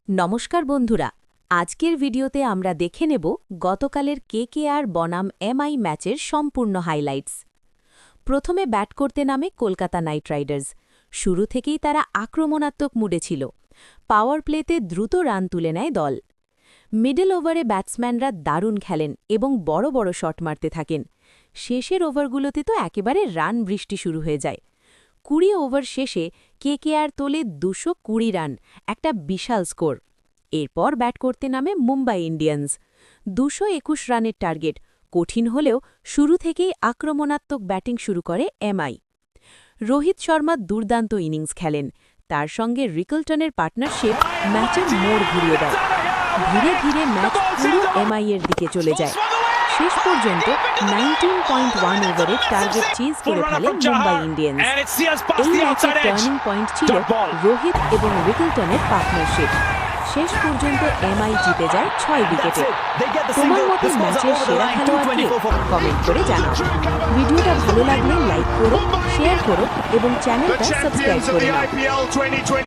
নমস্কার বন্ধুরা, আজকের ভিডিওতে আমরা দেখে নেব গতকালের কেকেআর বনাম এমআই ম্যাচের সম্পূর্ণ হাইলাইটস। প্রথমে ব্যাট করতে নামে কলকাতা নাইট রাইডার্স। শুরু থেকেই তারা আক্রমণাত্মক মুডে ছিল। পাওয়ার প্লেতে দ্রুত রান তুলে নেয় দল। মিডল ওভারে ব্যাটসম্যানরা দারুণ খেলেন এবং বড় বড় শট মারতে থাকেন। শেষের ওভারগুলোতে তো একেবারে রান বৃষ্টি শুরু হয়ে যায়। ২০ ওভার শেষে কেকেআর তোলে ২২০ রান, একটা বিশাল স্কোর। এরপর ব্যাট করতে নামে মুম্বাই ইন্ডিয়ান্স। ২২১ রানের টার্গেট কঠিন হলেও শুরু থেকেই আক্রমণাত্মক ব্যাটিং শুরু করে এমআই। রোহিত শর্মা দুর্দান্ত ইনিংস খেলেন। তার সঙ্গে রিকলটনের পার্টনারশিপ ম্যাচের মোড় ঘুরিয়ে দেয়। ধীরে ধীরে ম্যাচ পুরো এমআই-এর দিকে চলে যায়। শেষ পর্যন্ত 19.1 ওভারে টার্গেট চিজ করে ফেলে মুম্বাই ইন্ডিয়ান্স। এই ম্যাচের টার্নিং পয়েন্ট ছিল রোহিত এবং রিকলটনের পার্টনারশিপ। শেষ পর্যন্ত এমআই জিতে যায় ৬ উইকেটে। তোমার মতে ম্যাচের সেরা খেলোয়াড় কে? কমেন্ট করে জানাও। ভিডিওটা ভালো লাগলে লাইক করো, শেয়ার করো এবং চ্যানেলটা সাবস্ক্রাইব করে নাও।